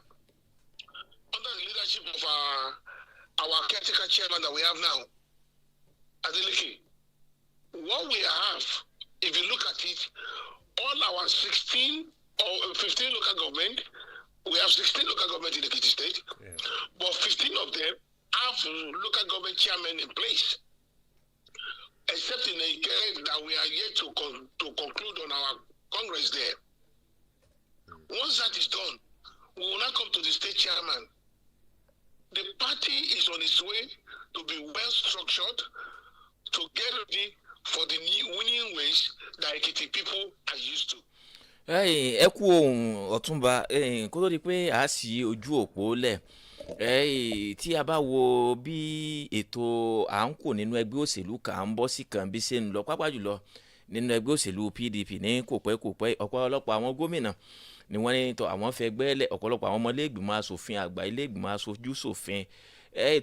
under the leadership of our caretaker chairman that we have now, Adeleke. What we have, if you look at it, all our 16 or 15 local government, we have 16 local government in the Ekiti state, but 15 of them have local government chairmen in place, except in the case that we are yet to conclude on our congress there. Once that is done, we will now come to the state chairman. The party is on its way to be well structured to get ready for the new winning ways that Ekiti people are used to. ẹ kú ohun Ọ̀túnba, kó tó di pé a sì ojú òpó lẹ̀, tí a bá wo bí ètò à ń kó nínú ẹgbẹ́ òṣèlú kan ń bọ́ sí kan bí ṣe ń lọ, pàápàá jùlọ nínú ẹgbẹ́ òṣèlú PDP ní kòpẹ́kòpẹ́, ọ̀pọ̀lọpọ̀ àwọn gómìnà ni wọ́n ní tọ́ àwọn fẹ́ gbẹ́lẹ̀, ọ̀pọ̀lọpọ̀ àwọn ọmọ ilé-ìgbìmọ̀ asòfin àgbà, ilé-ìgbìmọ̀ aṣojú ṣòfin,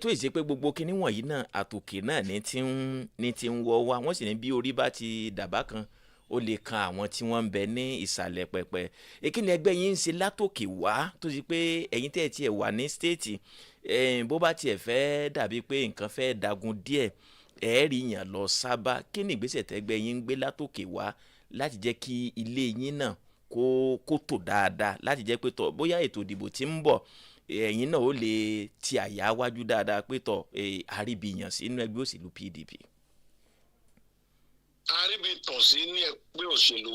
tó ìṣe pé gbogbo kinní wọ̀nyí náà àtòkè náà ní ti ń wọ́ wá, wọ́n sì ní bí orí bá ti dàbá kan ó lè kan àwọn tí wọ́n ń bẹ ní ìsàlẹ̀ pẹ̀pẹ̀. Èkíni ẹgbẹ́ yín ń ṣe látòkè wá tó ṣe pé ẹ̀yin tẹ́ ẹ tiẹ̀ wà ní stéètì, bó bá tiẹ̀ fẹ́ dàbí pé nǹkan fẹ́ dagun díẹ̀ rí yàn lọ sábà, kí ni ìgbésẹ̀ tẹ́gbẹ́ yín ń gbé látòkè wá láti jẹ́ kí ilé yín náà kó tò dáadáa, láti jẹ́ pé tọ̀ bóyá ètò ìdìbò tí ń bọ̀ ẹ̀yin náà ó lè ti àyà wájú dáadáa pé tọ̀ àríbìyàn sínú ẹgbẹ́ òṣèlú PDP. Àríbìtàn sí ní ẹgbẹ́ òṣèlú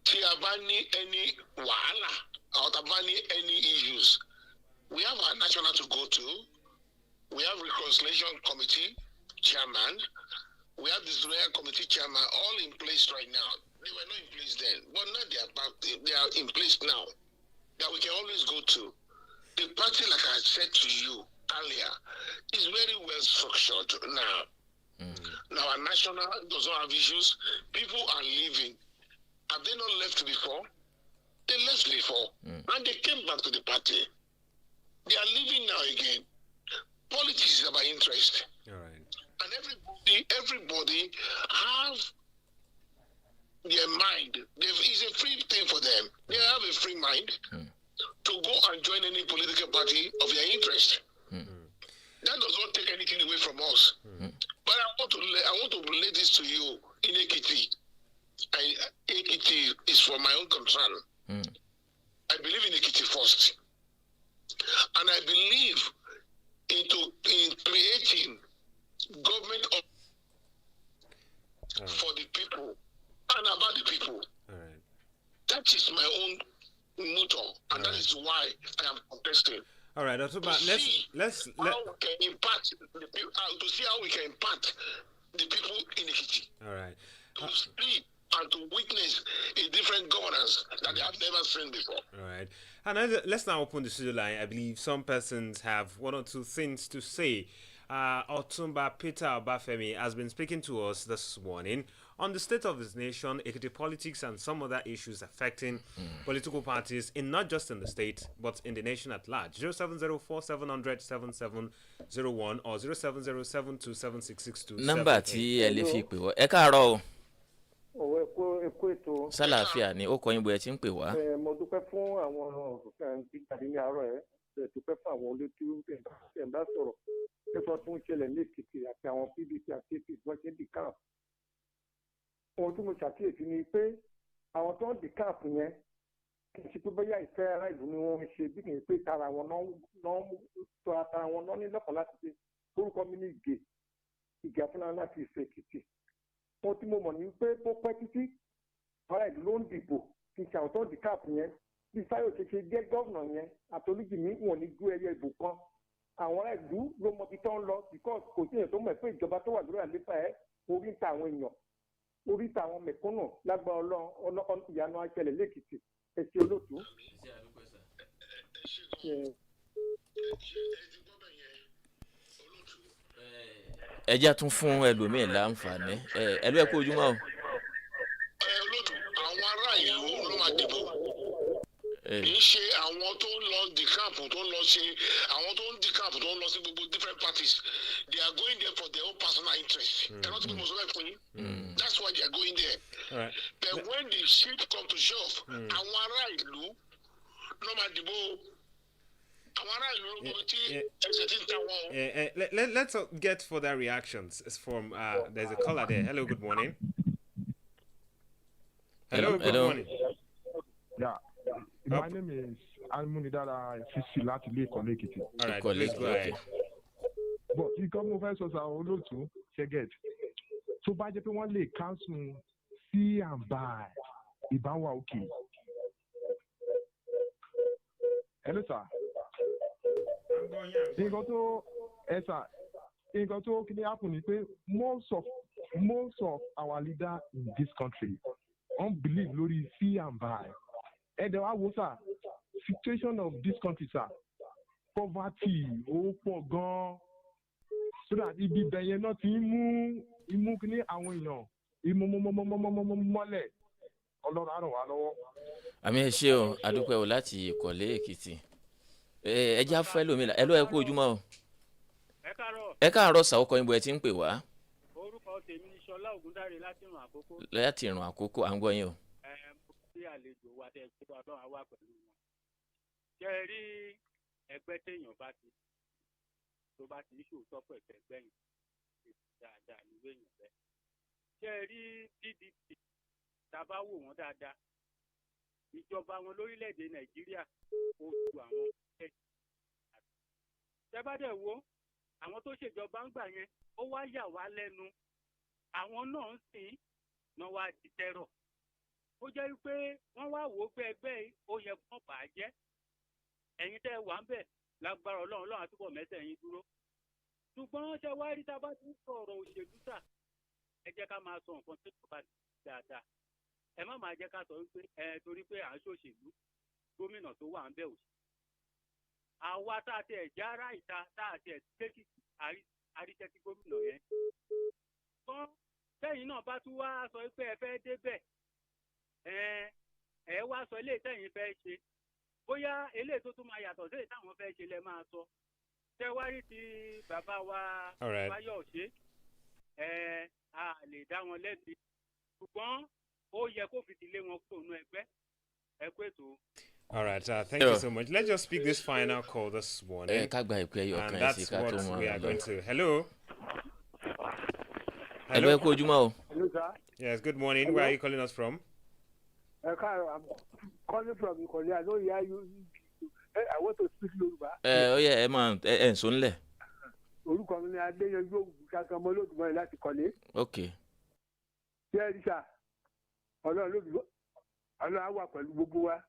tí a bá ní ẹni wàhálà or tá a bá ní any issues, we have our national to go to, we have reconciliation committee chairman, we have the royal committee chairman, all in place right now. They were not in place then, but now they are in place now that we can always go to. The party, like I said to you earlier, is very well structured now. Now our national does not have issues. People are leaving. Have they not left before? They left before. And they came back to the party. They are leaving now again. Politics is about interest. All right. And everybody have their mind. It's a free thing for them. They have a free mind to go and join any political party of their interest. That does not take anything away from us. But I want to relate this to you in Ekiti. Ekiti is for my own concern. I believe in Ekiti first. And I believe in creating government for the people and about the people. All right. That is my own motto, and that is why I am contesting. All right, Otuba, let's how we can impact the people, to see how we can impact the people in Ekiti. all right. To see and to witness a different governance that they have never seen before. All right. And let's now open the studio line. I believe some persons have one or two things to say. Otumba Peter Obafemi has been speaking to us this morning on the state of this nation, Ekiti politics, and some other issues affecting political parties in not just in the state but in the nation at large. 0704-700-7701 or 0707276662. Nọ́mbà tí ẹ lè fi pè wá. Ẹ káàárọ̀ o. Ẹ̀kọ́ ètò. Sálàáfíà ni ó kọ yín bóyá tí ń pè wá. Mo dúpẹ́ fún àwọn ọ̀sán tí jáde ní àárọ̀ ẹ̀. Dúpẹ́ fún àwọn olójú ẹ̀ bá sọ̀rọ̀. Ẹ̀sọ́ tó ń ṣẹlẹ̀ ní Èkìtì àti àwọn PDP àti APC wọ́n ṣe ń di káàpù. Ohun tí mo ṣàkíyèsí ni pé àwọn tó ń di káàpù yẹn kì í ṣe pé bóyá ìfẹ́ ara ìlú ni wọ́n ń ṣe bí kì í pé tara wọn náà ní lọ́kàn láti ṣe. Orúkọ mi ní Ìgè Afúnná láti Ìfẹ́ Èkìtì. Ohun tí mo mọ̀ ní pé ó pẹ́ títí ara ìlú ló ń dìbò kì í ṣe àwọn tó ń di káàpù yẹn. Bí Fáyọ̀ṣe ṣe jẹ́ gọ́vnà yẹn àtolújìmí wọn ní ju ẹyẹ ìbò kan. Àwọn ìlú ló mọ ibi tó ń lọ because kò sí èèyàn tó mọ̀ pé ìjọba tó wà lórí àlééfà ẹ̀ orí ń ta àwọn èèyàn orí ta àwọn mẹ̀kúnnù lágbára ọlọ́run ìyanu àṣẹlẹ̀ lẹ́kìtì ẹ̀sìn olóòtú. Ẹ jẹ́ tún fún ẹlòmíín láǹfààní. Ẹlú ẹ kú ojúmọ́ o. Olóòtú, àwọn ará ìlú ló máa dìbò. kì í ṣe àwọn tó ń lọ decamp tó ń lọ ṣe àwọn tó ń decamp tó ń lọ sí gbogbo different parties they are going there for their own personal interest. ẹ rántí pé mo sọ bẹ́ẹ̀ fún yín. That's why they are going there. Right. But when the shit come to shove àwọn ará ìlú ló máa dìbò àwọn ará ìlú ló mọ tí ẹsẹ̀ tí ń ta wọn. Let's get further reactions from there's a caller there. Hello, good morning. Hello, good morning. Yeah. My name is Almunidara Sisi láti ilé ìkọ́lé Èkìtì. All right, please go ahead. But nǹkan mo fẹ́ sọ sa olóòtú ṣẹ́gẹ̀t tó bá jẹ́ pé wọ́n lè cancel sí and by ìbáwá òkè. Hello sir. Nǹkan tó kí ni happen ni pé most of our leaders in this country don't believe lórí see and buy. Ẹ̀dẹ̀ wá wo sir situation of this country sir poverty ó pọ̀ gan-an so that ibi bẹ̀yẹn náà ti ń mú kí ni àwọn èèyàn ìmọ̀mọ̀mọ̀mọ̀mọ̀mọ̀lẹ̀ Ọlọ́run á ràn wá lọ́wọ́. àmì ẹ ṣé o adúpẹ́ o láti ìkọ̀lé Èkìtì ẹja fẹ́ lómi la ẹ ló ẹ kú ojúmọ́ o. ẹ káàárọ̀ sàwọ́kọ yín bó ẹ ti ń pè wá. orúkọ tèmi ni Ṣọlá Ògúndáre láti ìrùn àkókò. láti ìrùn àkókò à ń gbọ́ yín o. mo fi àlejò wa tẹ kí Ọlọ́run á wà pẹ̀lú wọn. ṣé ẹ rí ẹgbẹ́ téèyàn bá ti tó bá ti ń ṣòótọ́ pẹ̀lú ẹgbẹ́ yìí dáadáa níwé èèyàn bẹ́ẹ̀. ṣé ẹ rí PDP tá a bá wò wọ́n dáadáa ìjọba wọn lórílẹ̀‐èdè Nàìjíríà ó ju àwọn ẹ̀jẹ̀. tẹ́ bá dẹ̀ wo àwọn tó ṣèjọba ń gbà yẹn ó wá yà wá lẹ́nu àwọn náà ń sìn náà wá di tẹ́rọ̀. ó jẹ́ pé wọ́n wá wò ó pé ẹgbẹ́ ó yẹ kó bàá jẹ́ ẹ̀yin tẹ́ wà ń bẹ̀ lágbára Ọlọ́run àtúbọ̀ mẹ́sẹ̀ yín dúró. ṣùgbọ́n ṣe wá rí tá a bá ti ń sọ̀rọ̀ òṣèlú sà ẹ jẹ́ ká máa sọ nǹkan tó tó bá dáadáa. ẹ má máa jẹ́ ká sọ wípé torí pé à ń ṣòṣèlú gómìnà tó wà ń bẹ̀ òṣèlú. àwa tá a tẹ̀ já ara ìta tá a tẹ̀ kékìtì àríṣẹ́ tí gómìnà yẹn. ṣùgbọ́n tẹ́yìn náà bá tún wá sọ pé ẹ fẹ́ débẹ̀ ẹ wá sọ ilé tẹ́yìn fẹ́ ṣe bóyá eléyìí tó tún máa yàtọ̀ sí èyí táwọn fẹ́ ṣe lẹ máa sọ. tẹ́wárí ti bàbá wa Fáyọ̀ṣe a lè dá wọn lẹ́bi ṣùgbọ́n ó yẹ kó fi ti lé wọn kúrò nínú ẹgbẹ́ ẹ pé tó. All right, thank you so much. Let's just speak this final call this morning. And that's what we are going to. Hello. Hello, Hello, sir. Yes, good morning. Hello? Where are you calling us from? I'm calling from Olukowa. I know you. I want to speak Yoruba. Yeah, man. So nle. Orúkọ mi ni Adéyanjú kankan mo Olódùmarè láti kọ́lé. Okay. Ṣé ẹ rí sà? Ọlọ́run á wà pẹ̀lú gbogbo wa.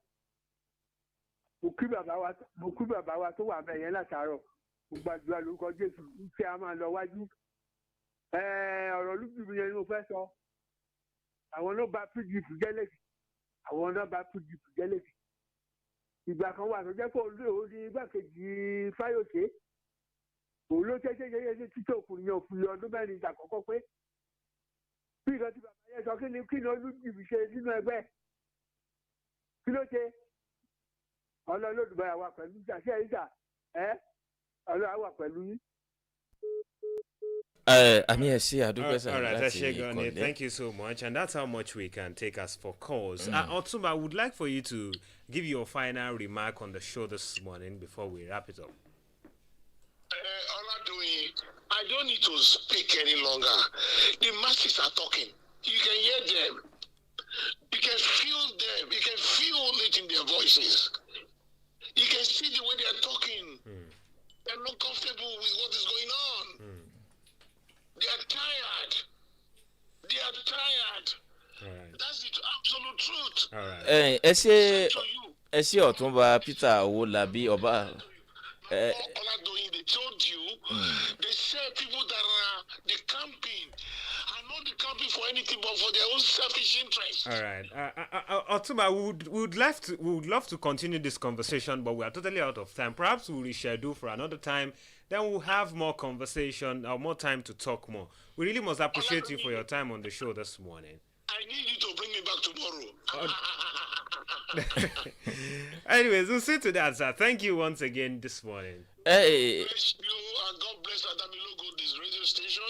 Mo kí bàbá wa tó wà bẹ́ẹ̀ yẹn látàárọ̀. Mo gbàdúrà lórúkọ Jésù ṣé a máa lọ wájú. Ọ̀rọ̀ olúbìbí yẹn ni mo fẹ́ sọ. Àwọn ló bà PDP jẹ́ lẹ́sìn. Àwọn náà bà PDP jẹ́ lẹ́sìn. Ìgbà kan wà tó jẹ́ pé òun ní igbákejì Fáyọ̀ṣe. Òun ló ṣe títí òkùnrin yẹn òfin ọdún mẹ́rin ìdàkọ́kọ́ pé. Bí ìkan tí bàbá yẹn sọ kí ni olúbìbí ṣe nínú ẹgbẹ́? Kí ló ṣe? Olódùmarè wà pẹ̀lú ìjà ṣé ẹ̀yìn jà Ọlọ́run wà pẹ̀lú yín. All right, thank you so much, and that's how much we can take as for calls. Otumba, I would like for you to give your final remark on the show this morning before we wrap it up. Oladoyin, I don't need to speak any longer. The masses are talking. You can hear them. You can feel them. You can feel it in their voices. You can see the way they are talking. They're not comfortable with what is going on. They are tired. They are tired. All right. That's the absolute truth. All right. ẹ ṣe Ọ̀túnba Peter Owólabí ọba. Oladoyin, they told you, they said people that are the camping are not the camping for anything but for their own selfish interest. All right. Otumba, we would love to continue this conversation, but we are totally out of time. Perhaps we'll reschedule for another time. Then we'll have more conversation or more time to talk more. We really must appreciate you for your time on the show this morning. I need you to bring me back tomorrow. Anyways, we'll see to that, sir. Thank you once again this morning. Bless you and God bless Adamimogo, this radio station.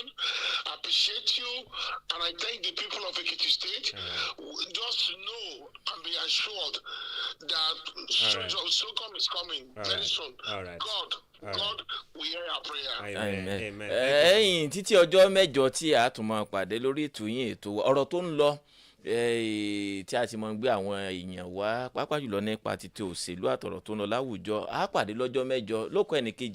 I appreciate you and I thank the people of Ekiti State. Just know and be assured that Socom is coming very soon. All right. God will hear our prayer. Amen. ẹ̀yin títí ọjọ́ mẹ́jọ tí a tún máa pàdé lórí ètò yín ètò ọ̀rọ̀ tó ń lọ tí a ti máa gbé àwọn èèyàn wá pàápàá jùlọ nípa títí òṣèlú àtọ̀rọ̀ tó ń lọ láwùjọ a pàdé lọ́jọ́ mẹ́jọ lóko ẹnìkejì